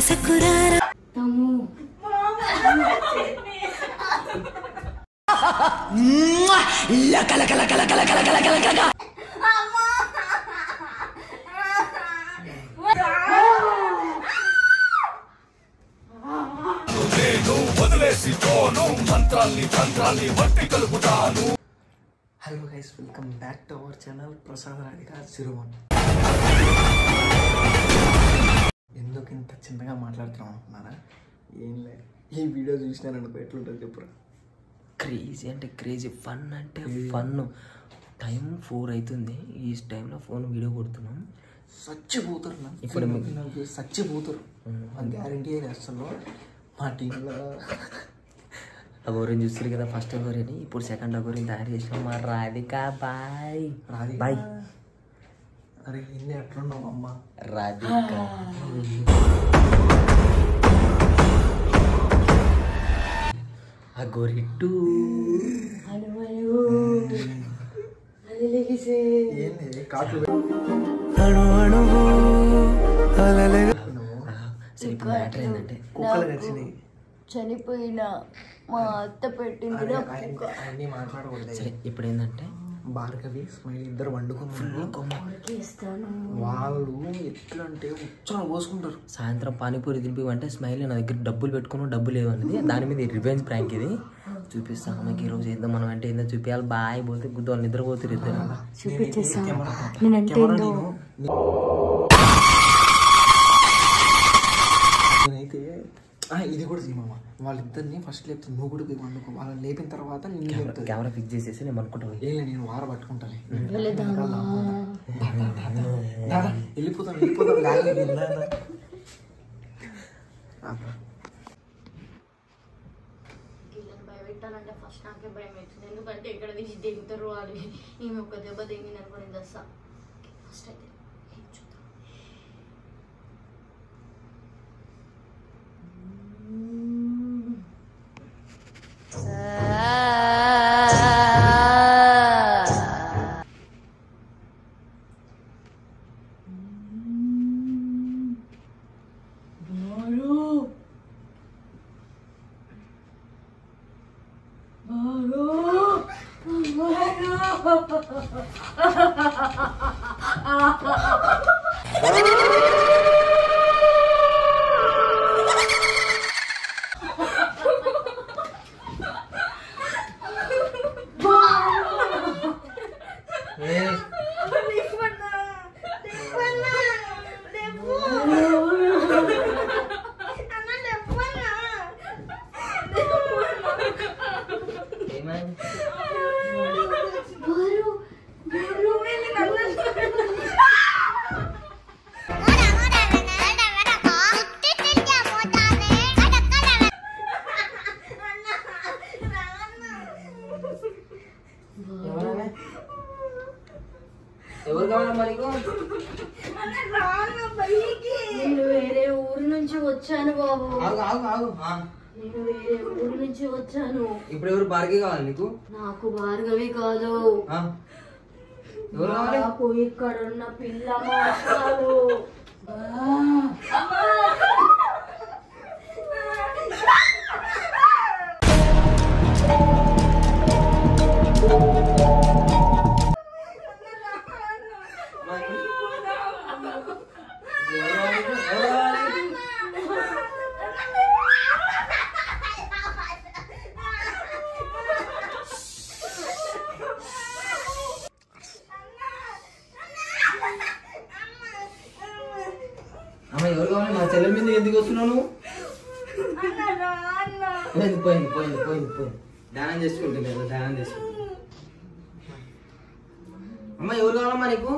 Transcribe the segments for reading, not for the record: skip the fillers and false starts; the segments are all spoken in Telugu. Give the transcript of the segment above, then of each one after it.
సకురారా లక లక లక లక లక లక లక లక hello guys, welcome back to our channel Prasad Radhika సిరువన్. ఎందుకు ఇంత చిన్నగా మాట్లాడుతున్నాం అనుకున్నారా? ఏం లేదు, ఈ వీడియో చూసినారనుకో ఎట్లుంటుంది చెప్పురా. క్రేజీ అంటే క్రేజీ, ఫన్ అంటే ఫన్. టైం 4 అవుతుంది, ఈ టైంలో ఫోన్ వీడియో కొడుతున్నాం. చచ్చిపోతారు నా ఇప్పుడు చచ్చిపోతారు, గ్యారంటీ అయినా అసలు. మా టీంలో అగోరిని చూస్తారు కదా, ఫస్ట్ అగోరిని, ఇప్పుడు సెకండ్ అగోరిని తయారు చేసినాం. మా రాధిక బాయ్. రాధిక బాయ్. అరే ఇన్ని అట్లున్నావు అమ్మ. రాధిక అగోరి టూ సరే, ఇప్పుడు మ్యాటర్ ఏంటంటే కుక్కలు కలిసినాయి. చనిపోయిన మా అత్త పెట్టింది అన్నీ మాట్లాడకూడదు. సరే, ఇప్పుడు ఏంటంటే భార్గవి స్మైల్ ఇద్దరు వండుకున్నారు. వాళ్ళు ఎట్లంటే ఉచ్చన పోసుకుంటారు. సాయంత్రం పానీపూరి తినిపివంటే స్మైల్ నా దగ్గర డబ్బులు పెట్టుకున్నావు, డబ్బులు లేవన్నది. దాని మీద రివెంజ్ ప్రాంక్ ఇది చూపిస్తాను. మనకి ఈరోజు ఏదో మనం అంటే ఏందో చూపించాలి. బాయ్ పోతే గుద్దు వాళ్ళు నిద్రపోతారు ఇద్దరు. నేనైతే ఇది కూడా చేయమమ్మా, వాళ్ళిద్దరిని ఫస్ట్ లేపుతాను, నువ్వు కూడా పోయి వండుకో. వాళ్ళని లేపిన తర్వాత కెమెరా ఫిక్స్ చేసేసి నేను అనుకుంటాను. ఏం నేను వార పట్టుకుంటాను. వెళ్ళిపోతాను భయపెట్టాలంటే ఫస్ట్ నాకే భయం అవుతుంది. ఎందుకంటే ఇక్కడ తీసి దిగుతారు వాళ్ళు. ఈమె ఒక దెబ్బ దిగింది అనుకోని దస్తా. ఫస్ట్ అయితే నేను వేరే ఊరు నుంచి వచ్చాను బాబు. నేను వేరే ఊరు నుంచి వచ్చాను. ఇప్పుడు ఎవరు భార్గవి కావాలి నీకు? నాకు భార్గవి కాదు, నాకు ఇక్కడ ఉన్న పిల్ల మాట్లాడు. అమ్మ ఎవరు కావాలి? మా చెల్లెల మీద ఎందుకు వస్తున్నావు? పోయింది పోయింది పోయింది పోయింది. ధ్యానం చేసుకుంటుంది కదా, ధ్యానం చేసుకుంటుంది. అమ్మ ఎవరు కావాలమ్మా నీకు?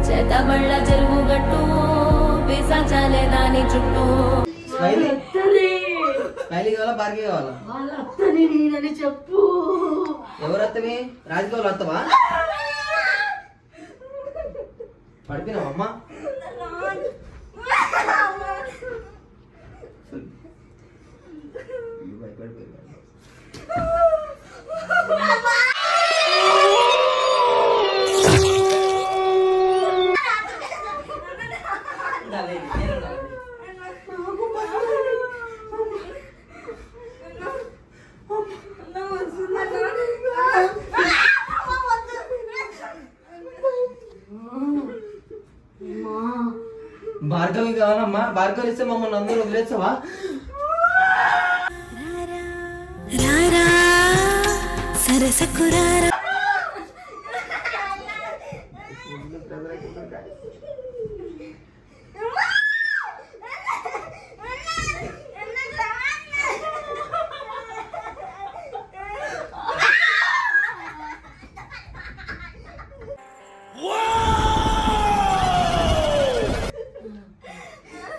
చేతబళ్ళ చెరువు గట్టు పిశాచాలే దాని చుట్టూ. స్మైలీ కావాలా, భార్గవి కావాలా? వాళ్ళ అత్తని నేనని చెప్పు. ఎవరు అత్తవి? రాధిక వాళ్ళు అత్తవా? పడిపోయినావమ్మా? భయపడిపోయి భార్గవి కావాలమ్మా. భార్గవి ఇస్తే మమ్మల్ని అందరూ వదిలేస్తావా? రారా సరసకు రారా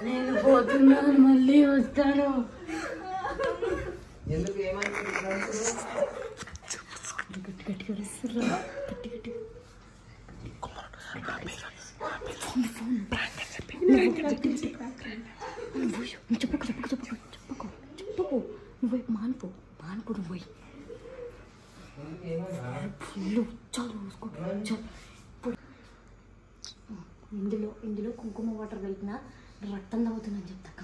నేను పోతున్నాను, మళ్ళీ వస్తాను. ఎందుకు ఏమైంది? చెప్పుకో నువ్వు మానుకో నువ్వు ఫుల్ చాలు ఇందులో కుంకుమ వాటర్ కలిపిన రక్తం తాగుతుందని చెప్తాక.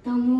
తమ్ము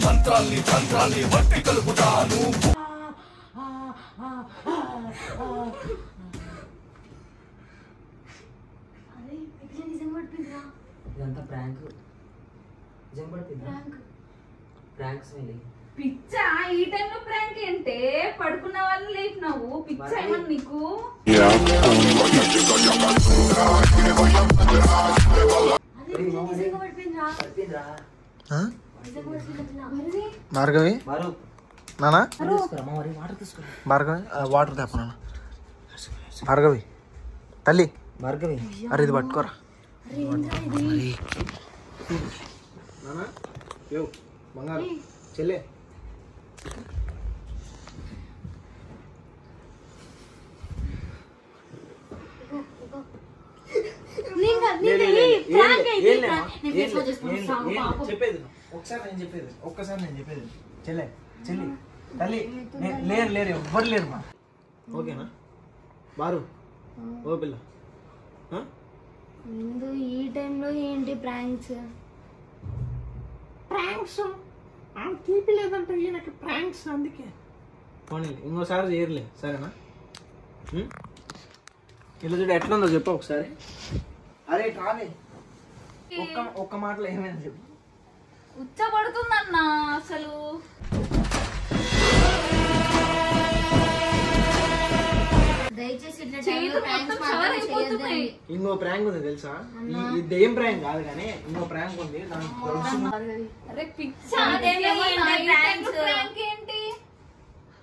మంత్రాన్ని వట్టి కలుపుతాను. ఇదంతా ప్రాంక్. ప్రాంక్స్ పిచ్చా ఈ టైంలో ప్రాంక్ ఏంటే? పడుకున్న వాళ్ళు లేపినావు. పిచ్చా ఏమన్నా నీకు? భార్గవి నానా భార్గవి వాటర్ తేపనా భార్గవి తల్లి భార్గవి అరే ఇది పట్టుకోరా బంగారు చెల్లె చెప్పేది ఒక్కసారి నేను చెప్పేది చెల్లె చెల్లి తల్లి లేరు ఎవ్వరు లేరు మా ఓకేనా బారు ఓ పిల్ల ఈ టైంలో ఏంటి ప్రాంక్స్ తీపి లేదంటే ఈయనకి ప్రాంక్స్ అందుకే పోనీ ఇంకోసారి చేయర్లే సరేనా ఇలా చూడు ఎట్లా ఉందో చెప్పు ఒకసారి అరే కాదే ఒక్క మాటలో ఏమైనా చెప్పు ఉచ్చబడుతుందన్న అసలు ఇంకో ప్రాంక్ ఉంది తెలుసా ఇదేం ప్రాంక్ కాదు కానీ ఇంకో ప్రాంక్ ఉంది ఏంటి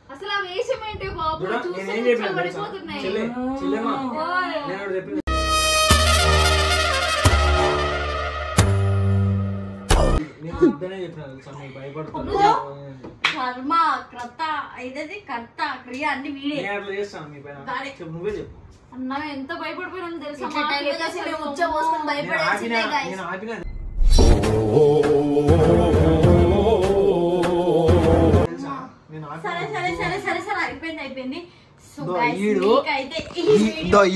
అసలు ఆ వేషం ఏంటి బాబు? నేనేం చెప్పాను కర్మ క్రత ఇదది కర్త క్రియ అన్ని వీడే నువ్వే చెప్పు అన్న ఎంత భయపడిపోయినా తెలుసా? సరే సరే సరే సో గైస్ మీకైతే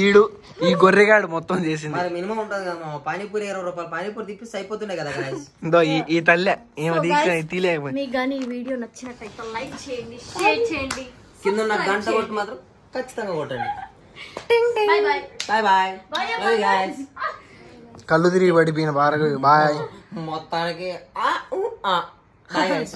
ఈడు ఈ గొర్రెగాడు మొత్తం చేసింది. మరి మినిమం ఉంటుంది కదా పానీపూరి 20 రూపాయలు పానీపూరి తిప్పిస్తే అయిపోతుండే కదా guys. ఈ తల్లే ఏమో తీలేకపోయింది. మీకు కానీ ఈ వీడియో నచ్చినట్టయితే లైక్ చేయండి, షేర్ చేయండి, కింద ఉన్న గంట కొట్టి మాత్రం ఖచ్చితంగా కొట్టండి. Bye bye bye bye guys. కళ్ళు తిరిగి పడిపోయిన బాగా బాయ్. మొత్తానికి బాయ్ guys.